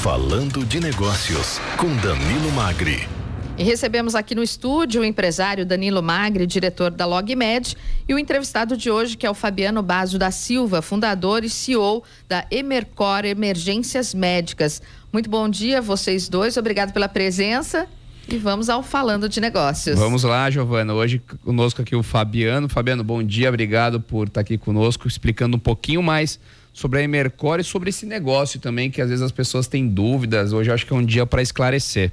Falando de Negócios, com Danilo Magri. E recebemos aqui no estúdio o empresário Danilo Magri, diretor da LogMed, e o entrevistado de hoje, que é o Fabiano Basso da Silva, fundador e CEO da Emercor Emergências Médicas. Muito bom dia a vocês dois, obrigado pela presença e vamos ao Falando de Negócios. Vamos lá, Giovana, hoje conosco aqui o Fabiano. Fabiano, bom dia, obrigado por estar aqui conosco, explicando um pouquinho mais sobre a Emercor e sobre esse negócio também, que às vezes as pessoas têm dúvidas. Hoje eu acho que é um dia para esclarecer.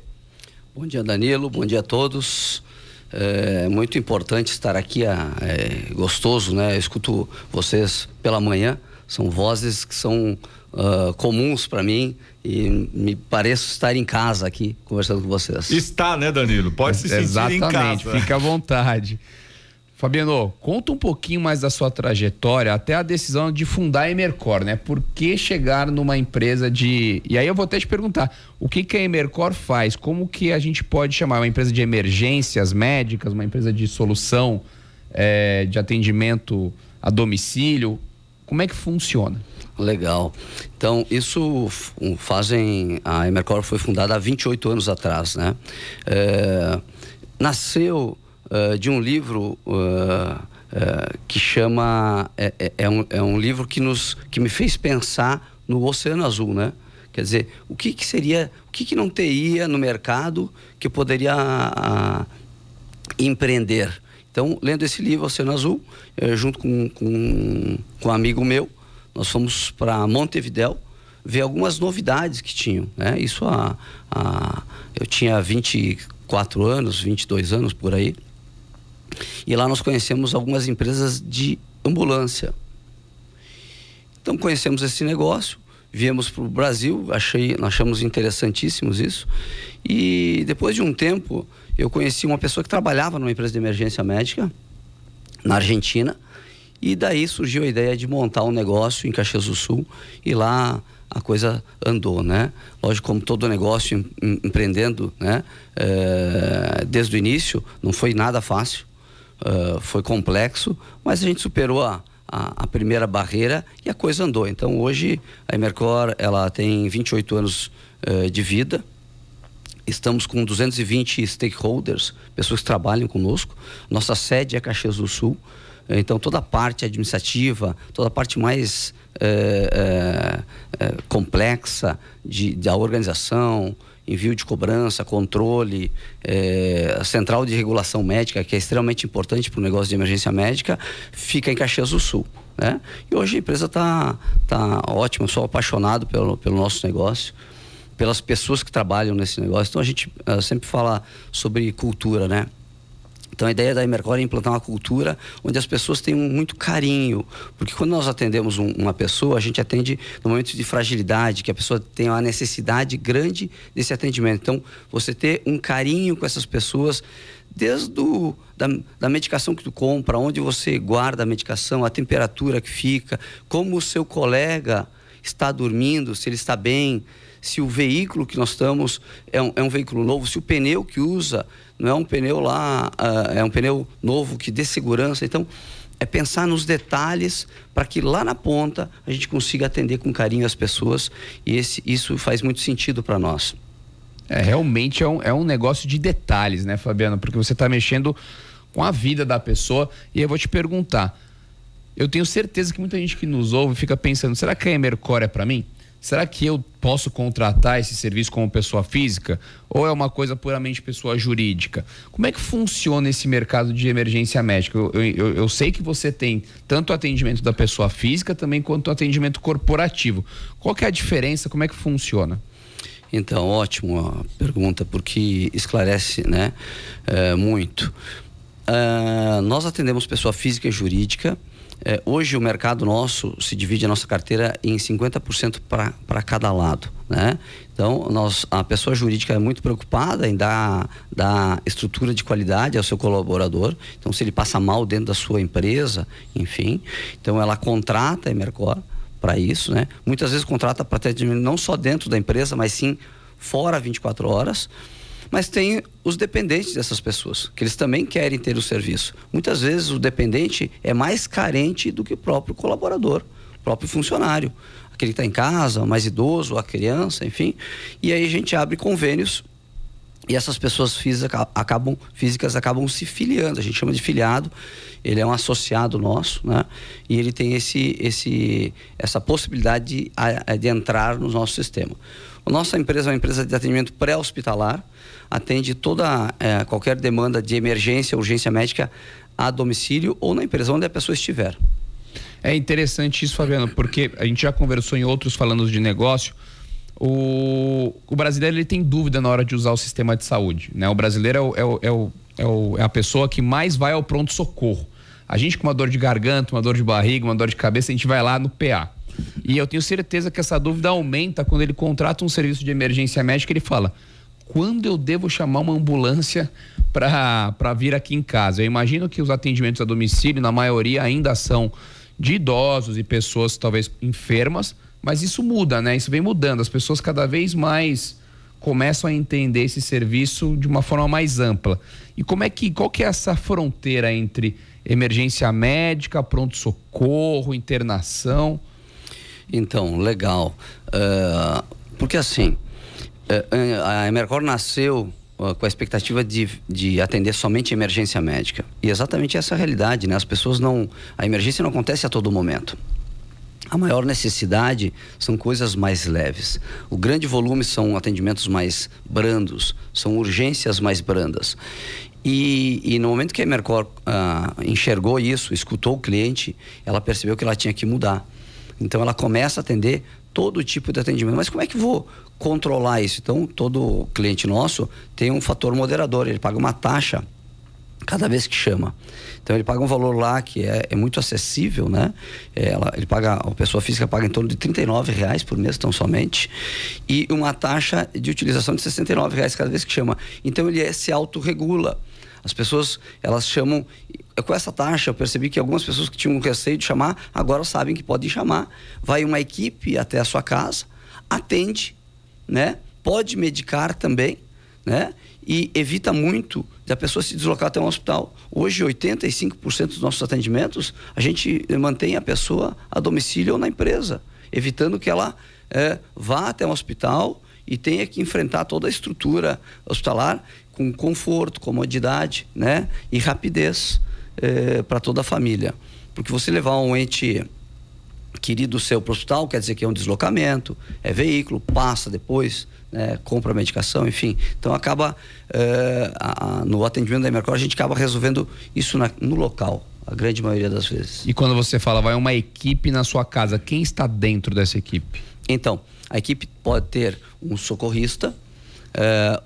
Bom dia, Danilo, bom dia a todos. É muito importante estar aqui, é gostoso, né? Eu escuto vocês pela manhã, são vozes que são comuns para mim e me pareço estar em casa aqui conversando com vocês. Está, né, Danilo? Pode se sentir Exatamente, em casa. Fica à vontade. Fabiano, conta um pouquinho mais da sua trajetória até a decisão de fundar a Emercor, né? Por que chegar numa empresa de... E aí eu vou até te perguntar, o que a Emercor faz? Como que a gente pode chamar? Uma empresa de emergências médicas, uma empresa de solução de atendimento a domicílio? Como é que funciona? Legal. Então, isso a Emercor foi fundada há 28 anos atrás, né? Nasceu de um livro que chama... É um livro que me fez pensar no Oceano Azul, né? Quer dizer, o que não teria no mercado que eu poderia empreender? Então, lendo esse livro, Oceano Azul, junto com um amigo meu, nós fomos para Montevidéu ver algumas novidades que tinham, né? Isso eu tinha 24 anos, 22 anos, por aí. E lá nós conhecemos algumas empresas de ambulância. Então conhecemos esse negócio, viemos para o Brasil, achamos interessantíssimos isso. E depois de um tempo, eu conheci uma pessoa que trabalhava numa empresa de emergência médica na Argentina. E daí surgiu a ideia de montar um negócio em Caxias do Sul e lá a coisa andou, né? Lógico, como todo negócio empreendendo, né? Desde o início não foi nada fácil. Foi complexo, mas a gente superou a primeira barreira e a coisa andou. Então hoje a Emercor, ela tem 28 anos de vida. Estamos com 220 stakeholders, pessoas que trabalham conosco. Nossa sede é Caxias do Sul. Então toda a parte administrativa, toda a parte mais complexa da organização, envio de cobrança, controle, a central de regulação médica, que é extremamente importante para o negócio de emergência médica, fica em Caxias do Sul, né? E hoje a empresa tá ótima, eu sou apaixonado pelo nosso negócio, pelas pessoas que trabalham nesse negócio. Então a gente sempre fala sobre cultura, né? Então a ideia da Emercor é implantar uma cultura onde as pessoas tenham muito carinho, porque quando nós atendemos uma pessoa, a gente atende no momento de fragilidade, que a pessoa tem uma necessidade grande desse atendimento. Então você ter um carinho com essas pessoas, desde da medicação que tu compra, onde você guarda a medicação, a temperatura que fica, como o seu colega está dormindo, se ele está bem, se o veículo que nós estamos é um veículo novo, se o pneu que usa não é um pneu é um pneu novo que dê segurança. Então, é pensar nos detalhes para que lá na ponta a gente consiga atender com carinho as pessoas, e isso faz muito sentido para nós. Realmente é um negócio de detalhes, né, Fabiano? Porque você está mexendo com a vida da pessoa. E eu vou te perguntar, eu tenho certeza que muita gente que nos ouve fica pensando, será que a Emercor é para mim? Será que eu posso contratar esse serviço como pessoa física? Ou é uma coisa puramente pessoa jurídica? Como é que funciona esse mercado de emergência médica? Eu sei que você tem tanto o atendimento da pessoa física também quanto o atendimento corporativo. Qual que é a diferença? Como é que funciona? Então, ótima pergunta, porque esclarece, né, muito. Nós atendemos pessoa física e jurídica. Hoje o mercado nosso se divide a nossa carteira em 50% para cada lado, né? Então a pessoa jurídica é muito preocupada em dar estrutura de qualidade ao seu colaborador. Então se ele passa mal dentro da sua empresa, enfim, então ela contrata a Emercor para isso, né? Muitas vezes contrata para atendimento não só dentro da empresa, mas sim fora 24 horas. Mas tem os dependentes dessas pessoas, que eles também querem ter o serviço. Muitas vezes o dependente é mais carente do que o próprio colaborador, próprio funcionário, aquele que está em casa, o mais idoso, a criança, enfim. E aí a gente abre convênios e essas pessoas físicas acabam se filiando, a gente chama de filiado. Ele é um associado nosso, né? E ele tem essa possibilidade de entrar no nosso sistema. A nossa empresa é uma empresa de atendimento pré-hospitalar, atende qualquer demanda de emergência, urgência médica a domicílio ou na empresa onde a pessoa estiver. É interessante isso, Fabiano, porque a gente já conversou em outros falando de negócio. O brasileiro, ele tem dúvida na hora de usar o sistema de saúde, né? O brasileiro é a pessoa que mais vai ao pronto-socorro. A gente com uma dor de garganta, uma dor de barriga, uma dor de cabeça, a gente vai lá no PA. E eu tenho certeza que essa dúvida aumenta quando ele contrata um serviço de emergência médica. Ele fala: quando eu devo chamar uma ambulância para vir aqui em casa? Eu imagino que os atendimentos a domicílio, na maioria, ainda são de idosos e pessoas talvez enfermas, mas isso muda, né? Isso vem mudando. As pessoas cada vez mais começam a entender esse serviço de uma forma mais ampla. E qual que é essa fronteira entre emergência médica, pronto-socorro, internação? Então, legal. Porque assim, a Emercor nasceu com a expectativa de atender somente emergência médica. E exatamente essa é a realidade, né? A emergência não acontece a todo momento. A maior necessidade são coisas mais leves. O grande volume são atendimentos mais brandos, são urgências mais brandas. E no momento que a Emercor enxergou isso, escutou o cliente, ela percebeu que ela tinha que mudar. Então ela começa a atender todo tipo de atendimento. Mas como é que vou controlar isso? Então todo cliente nosso tem um fator moderador, ele paga uma taxa cada vez que chama. Então ele paga um valor lá que é muito acessível, né? A pessoa física paga em torno de R$39 por mês, tão somente, e uma taxa de utilização de R$69 cada vez que chama. Então ele se autorregula. As pessoas, elas chamam, com essa taxa eu percebi que algumas pessoas que tinham receio de chamar, agora sabem que podem chamar. Vai uma equipe até a sua casa, atende, né? Pode medicar também, né? E evita muito da pessoa se deslocar até um hospital. Hoje, 85% dos nossos atendimentos, a gente mantém a pessoa a domicílio ou na empresa, evitando que ela vá até um hospital e tenha que enfrentar toda a estrutura hospitalar com conforto, comodidade, né? E rapidez para toda a família. Porque você levar um ente querido seu para o hospital, quer dizer que é um deslocamento, é veículo, passa depois, né, compra medicação, enfim. Então acaba, no atendimento da Emercor, a gente acaba resolvendo isso no local, a grande maioria das vezes. E quando você fala, vai uma equipe na sua casa, quem está dentro dessa equipe? Então, a equipe pode ter um socorrista,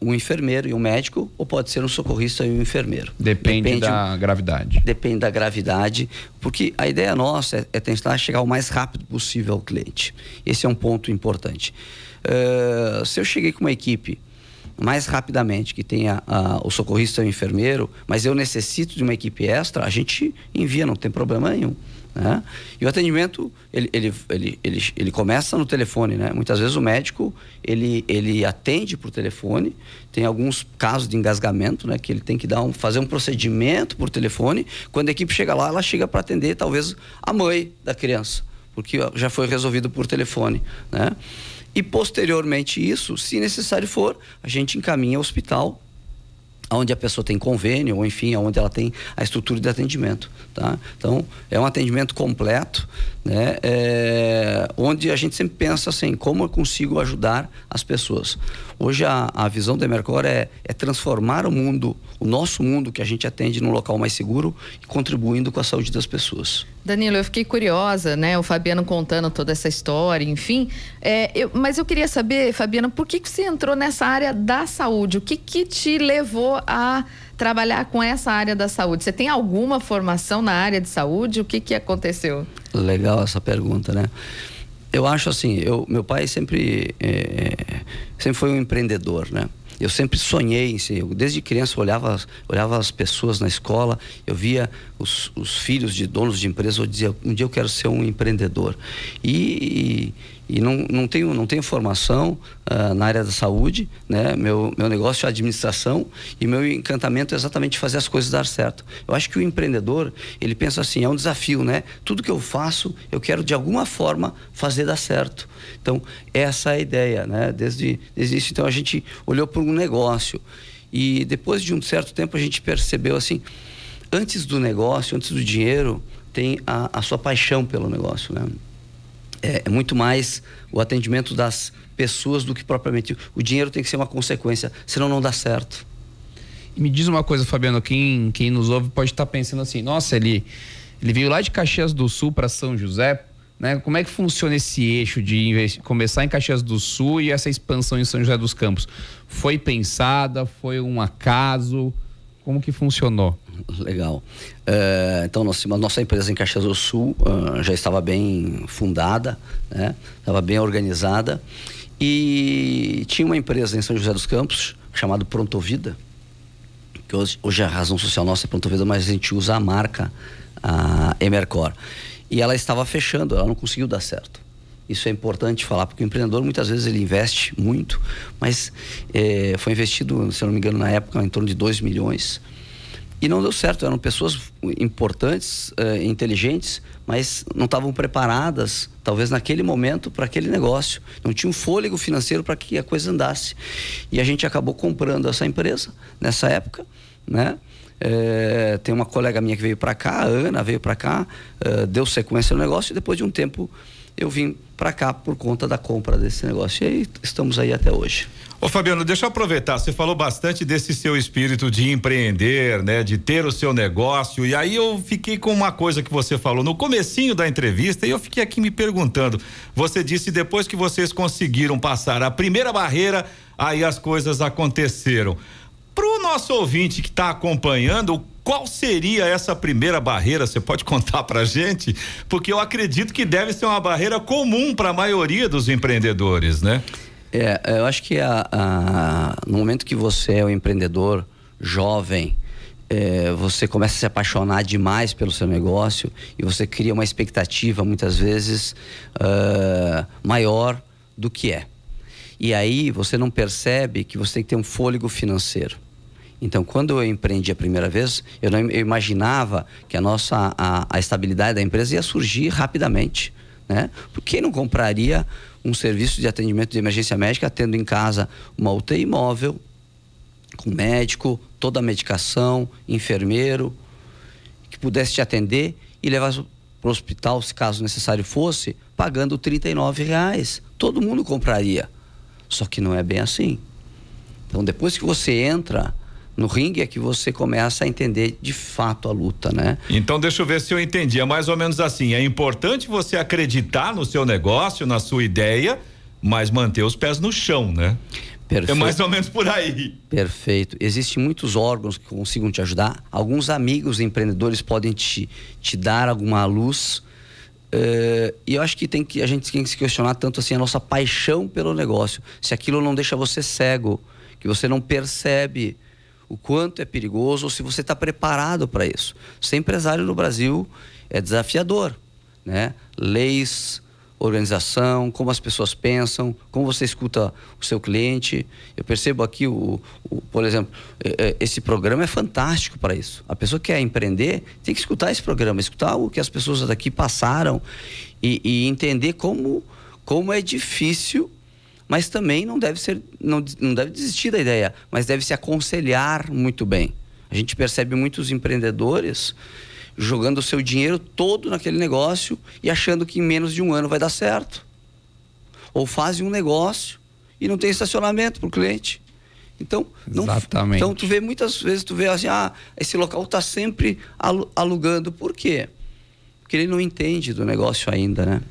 um enfermeiro e um médico, ou pode ser um socorrista e um enfermeiro. Depende da gravidade. Depende da gravidade, porque a ideia nossa é tentar chegar o mais rápido possível ao cliente. Esse é um ponto importante. Se eu cheguei com uma equipe mais rapidamente, que tenha o socorrista e o enfermeiro, mas eu necessito de uma equipe extra, a gente envia, não tem problema nenhum, né? E o atendimento, ele começa no telefone, né? Muitas vezes o médico, ele atende por telefone. Tem alguns casos de engasgamento, né? Que ele tem que fazer um procedimento por telefone. Quando a equipe chega lá, ela chega para atender talvez a mãe da criança, porque já foi resolvido por telefone, né? E posteriormente isso, se necessário for, a gente encaminha ao hospital, onde a pessoa tem convênio, ou enfim, onde ela tem a estrutura de atendimento, tá? Então, é um atendimento completo, né? Onde a gente sempre pensa assim, como eu consigo ajudar as pessoas. Hoje a visão da Emercor é transformar o nosso mundo que a gente atende num local mais seguro e contribuindo com a saúde das pessoas. Danilo, eu fiquei curiosa, né? O Fabiano contando toda essa história, enfim. Mas eu queria saber, Fabiano, por que você entrou nessa área da saúde? O que te levou a trabalhar com essa área da saúde? Você tem alguma formação na área de saúde? O que aconteceu? Legal essa pergunta, né? Eu acho assim, meu pai sempre foi um empreendedor, né? Eu sempre sonhei em ser, desde criança eu olhava as pessoas na escola, eu via os filhos de donos de empresa, eu dizia, um dia eu quero ser um empreendedor. E E não tenho formação na área da saúde, né? Meu negócio é administração e meu encantamento é exatamente fazer as coisas dar certo. Eu acho que o empreendedor, ele pensa assim, é um desafio, né? Tudo que eu faço, eu quero de alguma forma fazer dar certo. Então, essa é a ideia, né? Desde isso, então a gente olhou para um negócio e depois de um certo tempo a gente percebeu assim, antes do negócio, antes do dinheiro, tem a sua paixão pelo negócio, né? É muito mais o atendimento das pessoas do que propriamente o dinheiro. Tem que ser uma consequência, senão não dá certo. E me diz uma coisa, Fabiano, quem nos ouve pode estar pensando assim, nossa, ele veio lá de Caxias do Sul para São José, né? Como é que funciona esse eixo de começar em Caxias do Sul e essa expansão em São José dos Campos? Foi pensada? Foi um acaso? Como que funcionou? Legal. Então, nossa empresa em Caxias do Sul já estava bem fundada, né? Estava bem organizada. E tinha uma empresa em São José dos Campos, chamada Prontovida, que hoje a razão social nossa é Prontovida, mas a gente usa a marca, a Emercor. E ela estava fechando, ela não conseguiu dar certo. Isso é importante falar, porque o empreendedor muitas vezes ele investe muito, mas foi investido, se eu não me engano, na época, em torno de 2 milhões. E não deu certo, eram pessoas importantes, inteligentes, mas não estavam preparadas, talvez naquele momento, para aquele negócio. Não tinha um fôlego financeiro para que a coisa andasse. E a gente acabou comprando essa empresa nessa época, né? Tem uma colega minha que veio para cá, a Ana veio para cá, deu sequência no negócio e depois de um tempo eu vim para cá por conta da compra desse negócio. E aí estamos aí até hoje. Ô Fabiano, deixa eu aproveitar, você falou bastante desse seu espírito de empreender, né? De ter o seu negócio, e aí eu fiquei com uma coisa que você falou no comecinho da entrevista e eu fiquei aqui me perguntando, você disse depois que vocês conseguiram passar a primeira barreira, aí as coisas aconteceram. Pro nosso ouvinte que está acompanhando, qual seria essa primeira barreira? Você pode contar pra gente? Porque eu acredito que deve ser uma barreira comum para a maioria dos empreendedores, né? Eu acho que no momento que você é um empreendedor jovem, você começa a se apaixonar demais pelo seu negócio e você cria uma expectativa muitas vezes maior do que é. E aí você não percebe que você tem que ter um fôlego financeiro. Então, quando eu empreendi a primeira vez, eu imaginava que a estabilidade da empresa ia surgir rapidamente, né? Porque quem não compraria um serviço de atendimento de emergência médica, tendo em casa uma UTI móvel, com médico, toda a medicação, enfermeiro, que pudesse te atender e levar para o hospital, se caso necessário fosse, pagando R$39. Todo mundo compraria. Só que não é bem assim. Então, depois que você entra no ringue é que você começa a entender de fato a luta, né? Então deixa eu ver se eu entendi, é mais ou menos assim, é importante você acreditar no seu negócio, na sua ideia, mas manter os pés no chão, né? Perfeito. É mais ou menos por aí. Perfeito. Existem muitos órgãos que consigam te ajudar, alguns amigos empreendedores podem te dar alguma luz, e eu acho que a gente tem que se questionar tanto assim a nossa paixão pelo negócio, se aquilo não deixa você cego, que você não percebe o quanto é perigoso ou se você está preparado para isso. Ser empresário no Brasil é desafiador, né? Leis, organização, como as pessoas pensam, como você escuta o seu cliente. Eu percebo aqui, por exemplo, esse programa é fantástico para isso. A pessoa que quer empreender tem que escutar esse programa, escutar o que as pessoas daqui passaram e entender como é difícil, mas também não deve desistir da ideia, mas deve se aconselhar muito bem. A gente percebe muitos empreendedores jogando o seu dinheiro todo naquele negócio e achando que em menos de um ano vai dar certo. Ou fazem um negócio e não tem estacionamento para o cliente. Então, exatamente. Então tu vê muitas vezes, tu vê assim, esse local está sempre alugando. Por quê? Porque ele não entende do negócio ainda, né?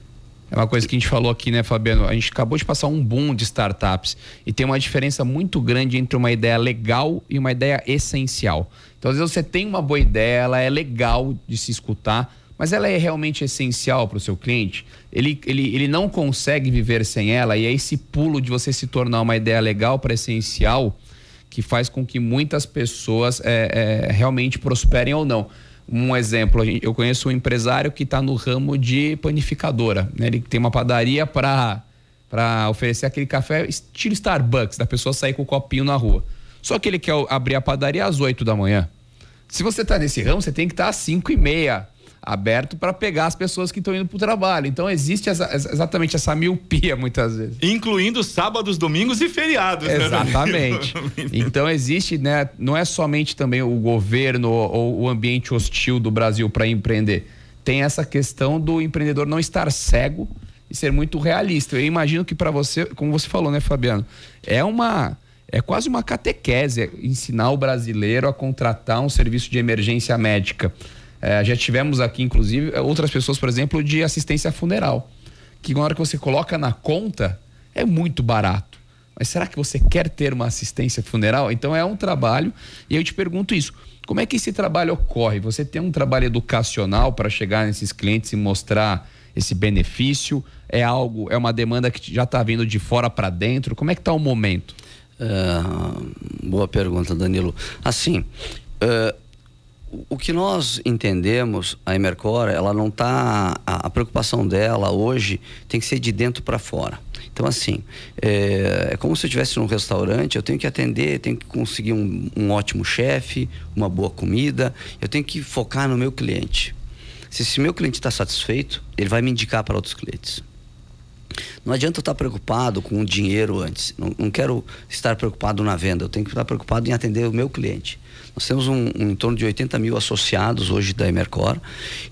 É uma coisa que a gente falou aqui, né, Fabiano? A gente acabou de passar um boom de startups e tem uma diferença muito grande entre uma ideia legal e uma ideia essencial. Então, às vezes você tem uma boa ideia, ela é legal de se escutar, mas ela é realmente essencial para o seu cliente. Ele não consegue viver sem ela e é esse pulo de você se tornar uma ideia legal para essencial que faz com que muitas pessoas realmente prosperem ou não. Um exemplo, eu conheço um empresário que está no ramo de panificadora, né? Ele tem uma padaria para oferecer aquele café estilo Starbucks, da pessoa sair com o copinho na rua. Só que ele quer abrir a padaria às 8 da manhã. Se você está nesse ramo, você tem que estar às 5h30 aberto para pegar as pessoas que estão indo para o trabalho. Então existe exatamente essa miopia muitas vezes. Incluindo sábados, domingos e feriados. Exatamente. Né? Então existe, né? Não é somente também o governo ou o ambiente hostil do Brasil para empreender. Tem essa questão do empreendedor não estar cego e ser muito realista. Eu imagino que para você, como você falou, né, Fabiano, é quase uma catequese ensinar o brasileiro a contratar um serviço de emergência médica. Já tivemos aqui, inclusive, outras pessoas, por exemplo, de assistência funeral, que na hora que você coloca na conta, é muito barato. Mas será que você quer ter uma assistência funeral? Então é um trabalho, e eu te pergunto isso, como é que esse trabalho ocorre? Você tem um trabalho educacional para chegar nesses clientes e mostrar esse benefício? É uma demanda que já está vindo de fora para dentro? Como é que está o momento? Boa pergunta, Danilo. Assim, o que nós entendemos, a Emercor, ela não está, a preocupação dela hoje tem que ser de dentro para fora. Então, assim, é como se eu estivesse num restaurante, eu tenho que atender, tenho que conseguir um ótimo chefe, uma boa comida, eu tenho que focar no meu cliente. Se meu cliente está satisfeito, ele vai me indicar para outros clientes. Não adianta eu estar preocupado com o dinheiro antes. Não quero estar preocupado na venda, eu tenho que estar preocupado em atender o meu cliente. Nós temos em torno de 80 mil associados hoje da Emercor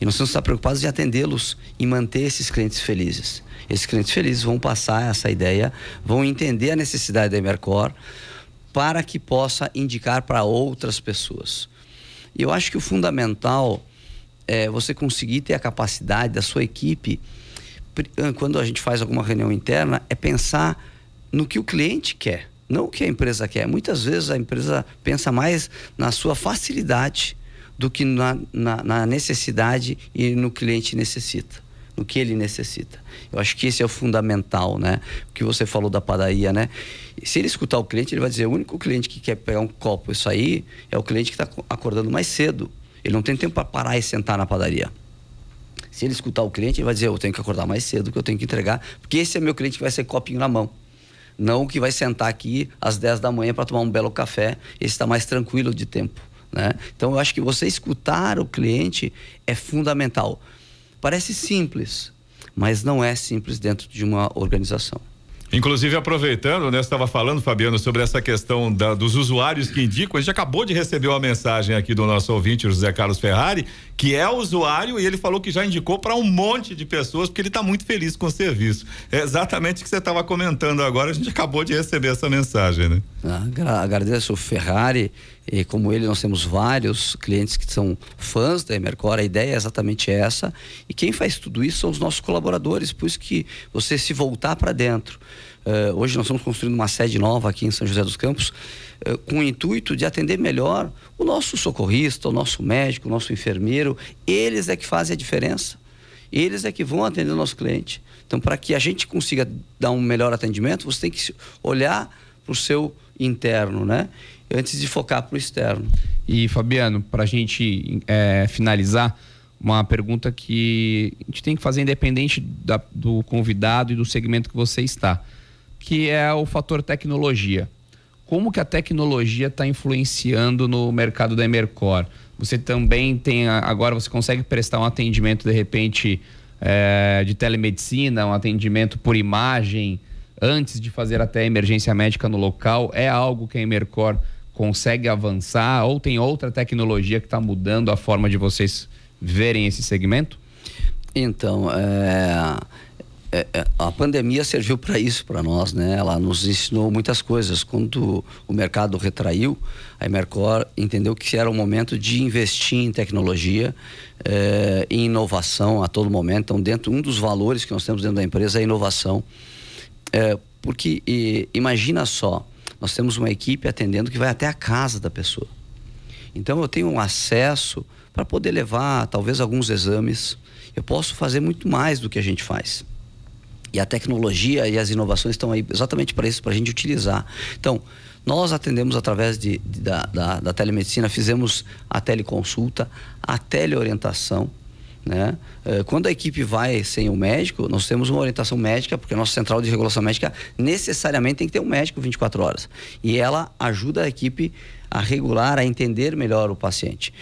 e nós temos que estar preocupados em atendê-los e manter esses clientes felizes. Esses clientes felizes vão passar essa ideia, vão entender a necessidade da Emercor para que possa indicar para outras pessoas. E eu acho que o fundamental é você conseguir ter a capacidade da sua equipe, quando a gente faz alguma reunião interna, é pensar no que o cliente quer, não o que a empresa quer. Muitas vezes a empresa pensa mais na sua facilidade do que na necessidade e no que o cliente necessita, no que ele necessita. Eu acho que esse é o fundamental, né? O que você falou da padaria, né? Se ele escutar o cliente, ele vai dizer, o único cliente que quer pegar um copo, isso aí, é o cliente que está acordando mais cedo. Ele não tem tempo para parar e sentar na padaria. Se ele escutar o cliente, ele vai dizer, eu tenho que acordar mais cedo, que eu tenho que entregar, porque esse é meu cliente que vai ser copinho na mão. Não o que vai sentar aqui às 10 da manhã para tomar um belo café, esse está mais tranquilo de tempo, né? Então eu acho que você escutar o cliente é fundamental. Parece simples, mas não é simples dentro de uma organização. Inclusive, aproveitando, né, você estava falando, Fabiano, sobre essa questão dos usuários que indicam. A gente acabou de receber uma mensagem aqui do nosso ouvinte, o José Carlos Ferrari, que é usuário, e ele falou que já indicou para um monte de pessoas, porque ele está muito feliz com o serviço. É exatamente o que você estava comentando agora, a gente acabou de receber essa mensagem, né? Agradeço o Ferrari, e como ele nós temos vários clientes que são fãs da Emercor, a ideia é exatamente essa, e quem faz tudo isso são os nossos colaboradores, por isso que você se voltar para dentro. Hoje nós estamos construindo uma sede nova aqui em São José dos Campos, com o intuito de atender melhor o nosso socorrista, o nosso médico, o nosso enfermeiro. Eles é que fazem a diferença, eles é que vão atender o nosso cliente. Então, para que a gente consiga dar um melhor atendimento, você tem que olhar para o seu interno, né? Antes de focar para o externo. E Fabiano, para a gente finalizar, uma pergunta que a gente tem que fazer independente do convidado e do segmento que você está, que é o fator tecnologia. Como que a tecnologia está influenciando no mercado da Emercor? Você também tem, agora você consegue prestar um atendimento de repente de telemedicina, um atendimento por imagem, antes de fazer até emergência médica no local? É algo que a Emercor consegue avançar, ou tem outra tecnologia que está mudando a forma de vocês verem esse segmento? Então, a pandemia serviu para isso para nós, né? Ela nos ensinou muitas coisas. Quando o mercado retraiu, a Emercor entendeu que era o momento de investir em tecnologia, em inovação a todo momento. Então, um dos valores que nós temos dentro da empresa é a inovação. Porque imagina só, nós temos uma equipe atendendo que vai até a casa da pessoa. Então eu tenho um acesso para poder levar talvez alguns exames. Eu posso fazer muito mais do que a gente faz. E a tecnologia e as inovações estão aí exatamente para isso, para a gente utilizar. Então, Nós atendemos através da telemedicina, fizemos a teleconsulta, a teleorientação, né? Quando a equipe vai sem o médico, nós temos uma orientação médica, porque a nossa central de regulação médica necessariamente tem que ter um médico 24 horas. E ela ajuda a equipe a regular, a entender melhor o paciente.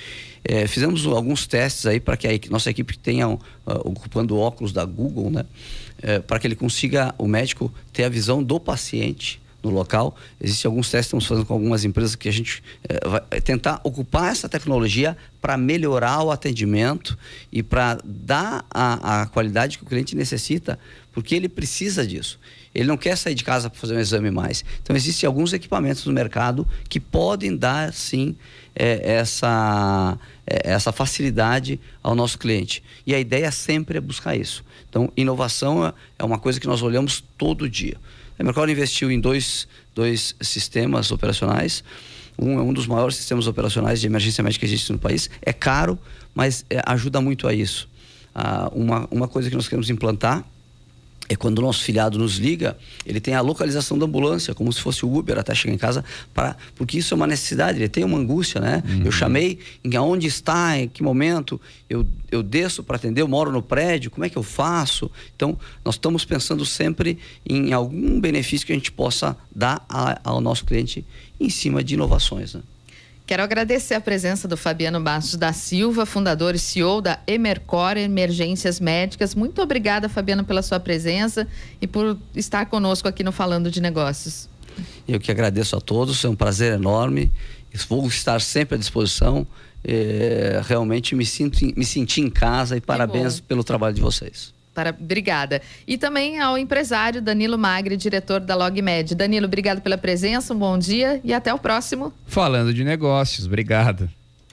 Fizemos alguns testes aí para que a nossa equipe tenha, ocupando o óculos da Google, né? Para que ele consiga, o médico, ter a visão do paciente no local. Existem alguns testes que estamos fazendo com algumas empresas que a gente vai tentar ocupar essa tecnologia para melhorar o atendimento e para dar a qualidade que o cliente necessita, porque ele precisa disso. Ele não quer sair de casa para fazer um exame mais. Então, existem alguns equipamentos no mercado que podem dar, sim, essa facilidade ao nosso cliente. E a ideia sempre é buscar isso. Então, inovação é uma coisa que nós olhamos todo dia. A Emercor investiu em dois sistemas operacionais. É um dos maiores sistemas operacionais de emergência médica que existe no país. É caro, mas ajuda muito a isso. Uma coisa que nós queremos implantar é quando o nosso filiado nos liga, ele tem a localização da ambulância, como se fosse o Uber até chegar em casa, porque isso é uma necessidade, ele tem uma angústia, né? Uhum. Eu chamei, onde está, em que momento, eu desço para atender, eu moro no prédio, como é que eu faço? Então, nós estamos pensando sempre em algum benefício que a gente possa dar ao nosso cliente em cima de inovações, né? Quero agradecer a presença do Fabiano Bastos da Silva, fundador e CEO da Emercor Emergências Médicas. Muito obrigada, Fabiano, pela sua presença e por estar conosco aqui no Falando de Negócios. Eu que agradeço a todos, é um prazer enorme. Vou estar sempre à disposição. Realmente me senti em casa e parabéns pelo trabalho de vocês. Obrigada. E também ao empresário Danilo Magri, diretor da LogMed. Danilo, obrigado pela presença, um bom dia e até o próximo. Falando de Negócios, obrigado.